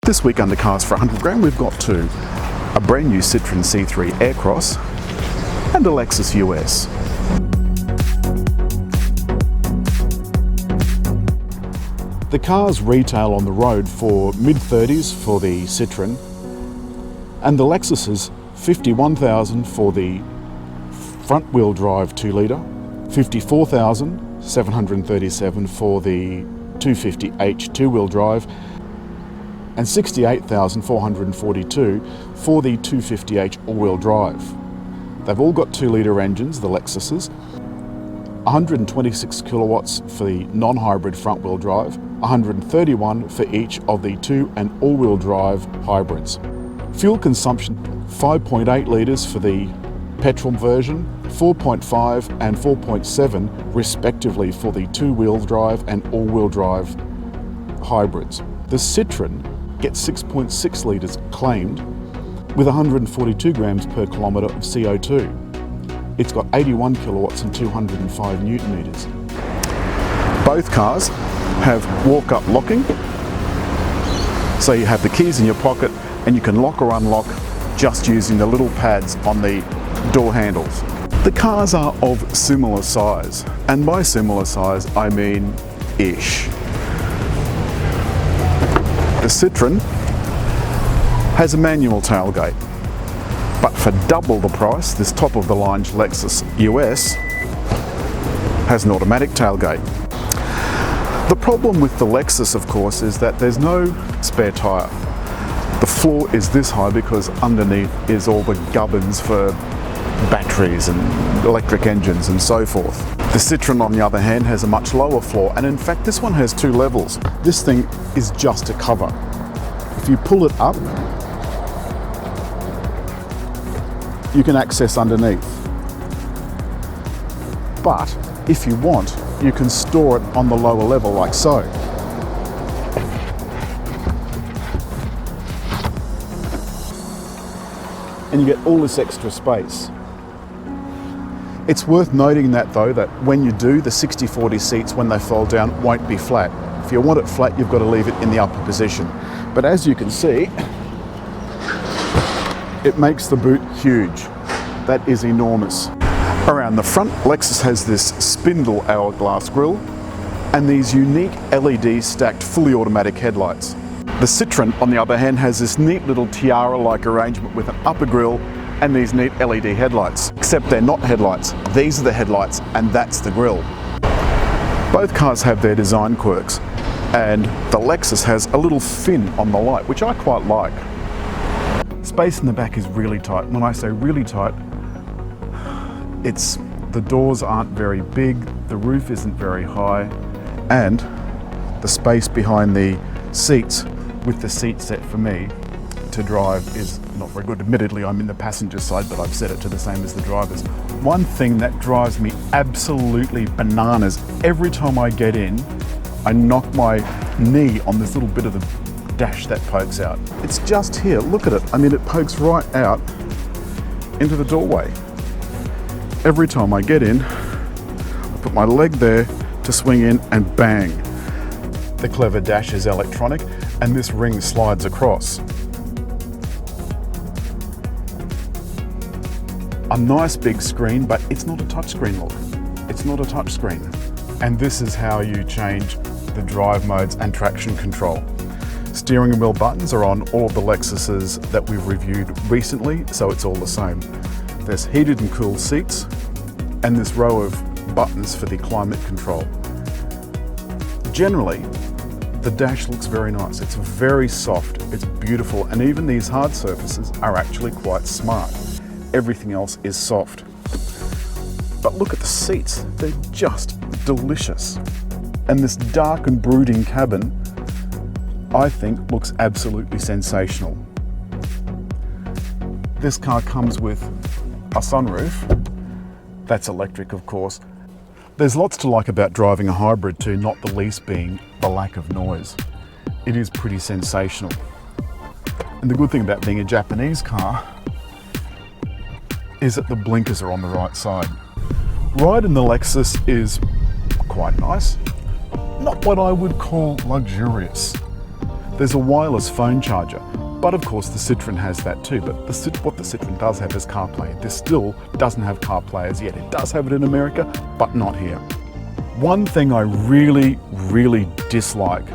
This week under Cars for 100 Grand we've got two. A brand new Citroën C3 Aircross and a LEXUS US. The cars retail on the road for mid-30s for the Citroën, and the Lexus is $51,000 for the front-wheel drive 2-litre, $54,737 for the 250h 2-wheel drive, and $68,442 for the 250h all-wheel drive. They've all got 2-litre engines, the Lexuses, 126 kilowatts for the non-hybrid front-wheel drive, 131 for each of the 2 and all-wheel drive hybrids. Fuel consumption, 5.8 litres for the petrol version, 4.5 and 4.7 respectively for the 2-wheel drive and all-wheel drive hybrids. The Citroën gets 6.6 litres claimed with 142 grams per kilometre of CO2. It's got 81 kilowatts and 205 newton metres. Both cars have walk-up locking, so you have the keys in your pocket and you can lock or unlock just using the little pads on the door handles. The cars are of similar size, and by similar size I mean ish. The Citroën has a manual tailgate, but for double the price, this top-of-the-line Lexus US has an automatic tailgate. The problem with the Lexus, of course, is that there's no spare tyre. The floor is this high because underneath is all the gubbins for batteries and electric engines and so forth. The Citroën, on the other hand, has a much lower floor, and in fact this one has 2 levels. This thing is just a cover. If you pull it up, you can access underneath. But if you want, you can store it on the lower level like so. And you get all this extra space. It's worth noting that though, that when you do, the 60/40 seats when they fold down won't be flat. If you want it flat, you've got to leave it in the upper position. But as you can see, it makes the boot huge. That is enormous. Around the front, Lexus has this spindle hourglass grille and these unique LED stacked fully automatic headlights. The Citroën, on the other hand, has this neat little tiara-like arrangement with an upper grille and these neat LED headlights. Except they're not headlights. These are the headlights and that's the grille. Both cars have their design quirks, and the Lexus has a little fin on the light, which I quite like. Space in the back is really tight. When I say really tight, the doors aren't very big, the roof isn't very high, and the space behind the seats with the seat set for me to drive is not very good. Admittedly, I'm in the passenger side, but I've set it to the same as the driver's. One thing that drives me absolutely bananas, every time I get in, I knock my knee on this little bit of the dash that pokes out. It's just here, look at it. I mean, it pokes right out into the doorway. Every time I get in, I put my leg there to swing in and bang. The clever dash is electronic and this ring slides across. A nice big screen, but it's not a touchscreen, look. It's not a touchscreen. And this is how you change the drive modes and traction control. Steering wheel buttons are on all the Lexuses that we've reviewed recently, so it's all the same. There's heated and cooled seats and this row of buttons for the climate control. Generally, the dash looks very nice. It's very soft, it's beautiful, and even these hard surfaces are actually quite smart. Everything else is soft. But look at the seats, they're just delicious. And this dark and brooding cabin, I think, looks absolutely sensational. This car comes with a sunroof. That's electric, of course. There's lots to like about driving a hybrid too, not the least being the lack of noise. It is pretty sensational. And the good thing about being a Japanese car is that the blinkers are on the right side. Ride in the Lexus is quite nice. Not what I would call luxurious. There's a wireless phone charger, but of course the Citroën has that too. But what the Citroën does have is CarPlay. This still doesn't have CarPlay as yet. It does have it in America, but not here. One thing I really dislike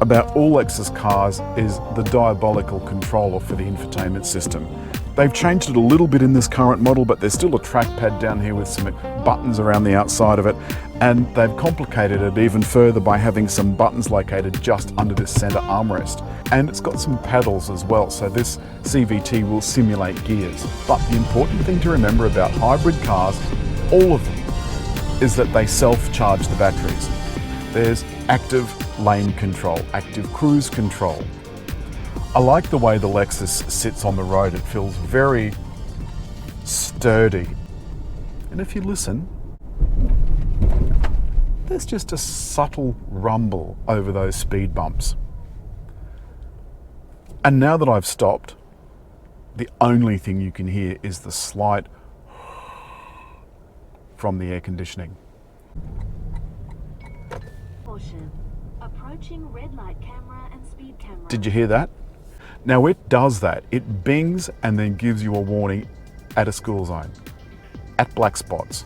about all Lexus cars is the diabolical controller for the infotainment system. They've changed it a little bit in this current model, but there's still a trackpad down here with some buttons around the outside of it, and they've complicated it even further by having some buttons located just under this center armrest. And it's got some paddles as well, so this CVT will simulate gears. But the important thing to remember about hybrid cars, all of them, is that they self-charge the batteries. There's active lane control, active cruise control. I like the way the Lexus sits on the road. It feels very sturdy. And if you listen, there's just a subtle rumble over those speed bumps. And now that I've stopped, the only thing you can hear is the slight from the air conditioning. Approaching red light camera and speed camera. Did you hear that? Now it does that. It bings and then gives you a warning at a school zone, at black spots,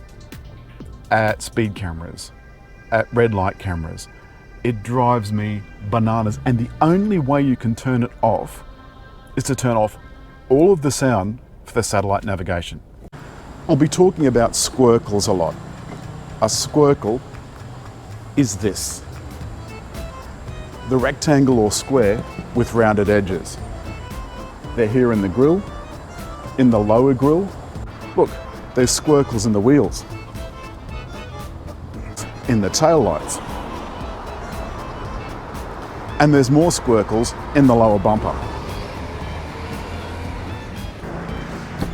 at speed cameras, at red light cameras. It drives me bananas. And the only way you can turn it off is to turn off all of the sound for the satellite navigation. I'll be talking about squircles a lot. A squircle is this: the rectangle or square with rounded edges. They're here in the grille, in the lower grille. Look, there's squircles in the wheels, in the tail lights, and there's more squircles in the lower bumper.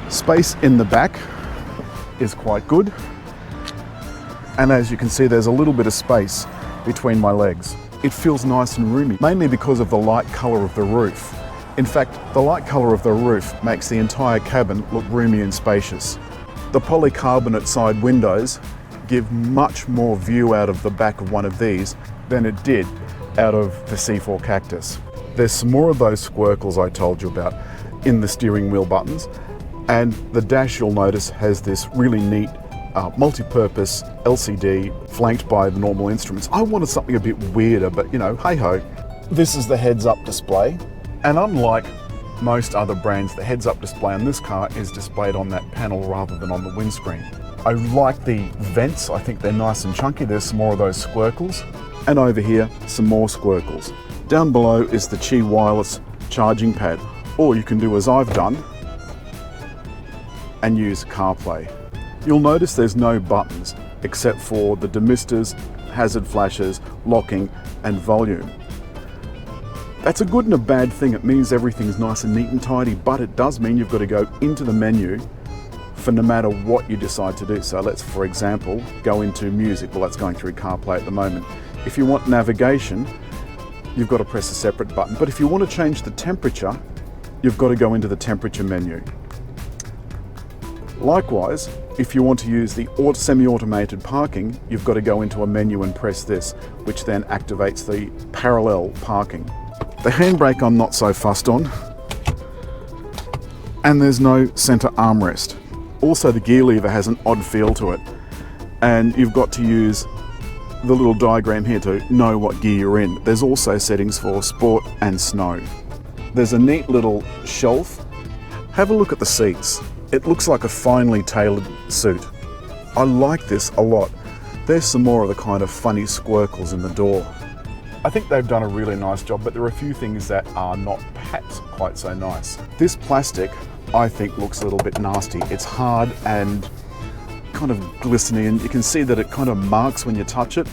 Space in the back is quite good, and as you can see, there's a little bit of space between my legs. It feels nice and roomy, mainly because of the light colour of the roof. In fact, the light colour of the roof makes the entire cabin look roomy and spacious. The polycarbonate side windows give much more view out of the back of one of these than it did out of the C4 Cactus. There's some more of those squircles I told you about in the steering wheel buttons, and the dash, you'll notice, has this really neat multi-purpose LCD flanked by the normal instruments. I wanted something a bit weirder, but you know, hey-ho. This is the heads-up display, and unlike most other brands, the heads-up display on this car is displayed on that panel rather than on the windscreen. I like the vents. I think they're nice and chunky. There's some more of those squircles, and over here, some more squircles. Down below is the Qi wireless charging pad, or you can do as I've done and use CarPlay. You'll notice there's no buttons except for the demisters, hazard flashes, locking, and volume. That's a good and a bad thing. It means everything's nice and neat and tidy, but it does mean you've got to go into the menu for no matter what you decide to do. So let's, for example, go into music. Well, that's going through CarPlay at the moment. If you want navigation, you've got to press a separate button. But if you want to change the temperature, you've got to go into the temperature menu. Likewise, if you want to use the semi-automated parking, you've got to go into a menu and press this, which then activates the parallel parking. The handbrake I'm not so fussed on, and there's no center armrest. Also, the gear lever has an odd feel to it, and you've got to use the little diagram here to know what gear you're in. There's also settings for sport and snow. There's a neat little shelf. Have a look at the seats. It looks like a finely tailored suit. I like this a lot. There's some more of the kind of funny squircles in the door. I think they've done a really nice job, but there are a few things that are not perhaps quite so nice. This plastic, I think, looks a little bit nasty. It's hard and kind of glistening, and you can see that it kind of marks when you touch it.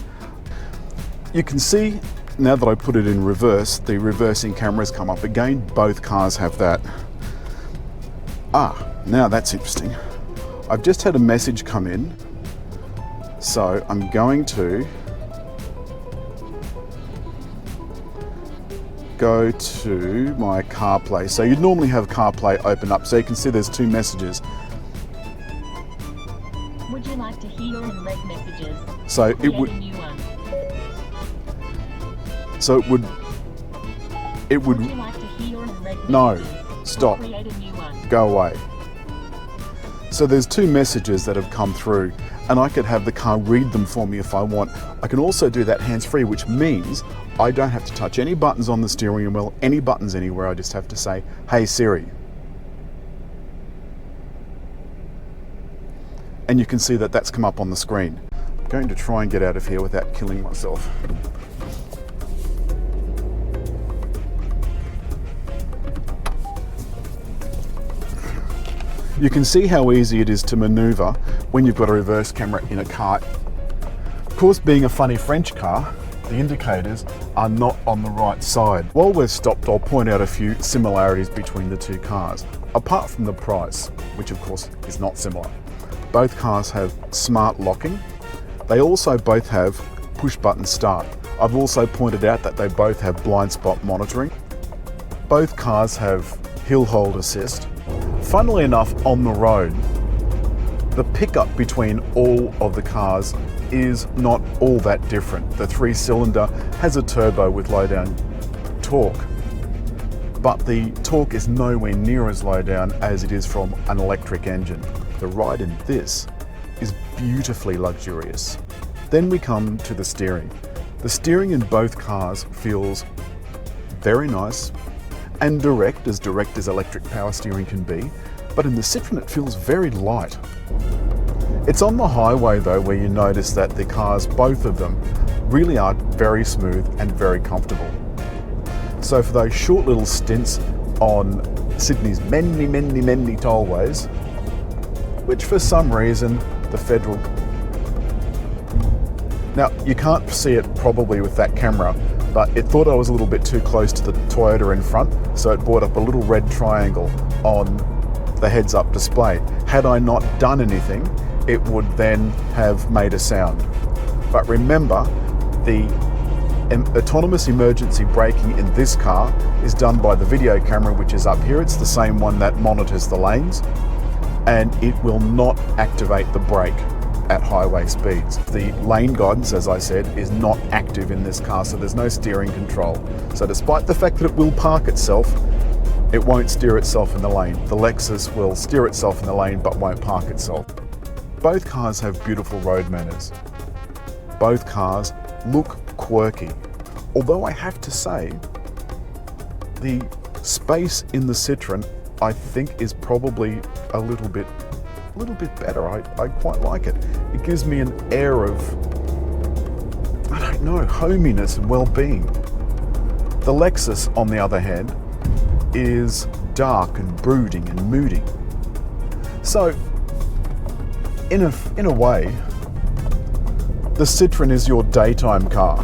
You can see, now that I put it in reverse, the reversing cameras come up again. Both cars have that. Now that's interesting. I've just had a message come in, so I'm going to go to my CarPlay. So you'd normally have CarPlay open up, so you can see there's two messages. Would you like to hear in red messages? So it would. So it would it would... Would you like to hear and read No, messages? stop, Or create a new one? go away. So there's two messages that have come through, and I could have the car read them for me if I want. I can also do that hands-free, which means I don't have to touch any buttons on the steering wheel, any buttons anywhere. I just have to say, "Hey Siri." And you can see that that's come up on the screen. I'm going to try and get out of here without killing myself. You can see how easy it is to maneuver when you've got a reverse camera in a car. Of course, being a funny French car, the indicators are not on the right side. While we're stopped, I'll point out a few similarities between the two cars. Apart from the price, which of course is not similar. Both cars have smart locking. They also both have push button start. I've also pointed out that they both have blind spot monitoring. Both cars have hill hold assist. Funnily enough, on the road, the pickup between all of the cars is not all that different. The 3-cylinder has a turbo with low down torque, but the torque is nowhere near as low down as it is from an electric engine. The ride in this is beautifully luxurious. Then we come to the steering. The steering in both cars feels very nice and direct as electric power steering can be, but in the Citroën it feels very light. It's on the highway though where you notice that the cars, both of them, really are very smooth and very comfortable. So for those short little stints on Sydney's many tollways, which for some reason the federal... Now you can't see it probably with that camera, but it thought I was a little bit too close to the Toyota in front, so it brought up a little red triangle on the heads-up display. Had I not done anything, it would then have made a sound. But remember, the autonomous emergency braking in this car is done by the video camera, which is up here. It's the same one that monitors the lanes, and it will not activate the brake at highway speeds. The lane guidance, as I said, is not active in this car, so there's no steering control. So despite the fact that it will park itself, it won't steer itself in the lane. The Lexus will steer itself in the lane but won't park itself. Both cars have beautiful road manners. Both cars look quirky. Although I have to say, the space in the Citroën I think is probably a little bit better. I quite like it. It gives me an air of, I don't know, hominess and well-being. The Lexus, on the other hand, is dark and brooding and moody. So, in a way, the Citroën is your daytime car,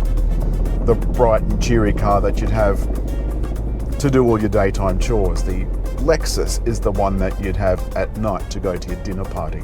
the bright and cheery car that you'd have to do all your daytime chores. The Lexus is the one that you'd have at night to go to your dinner party.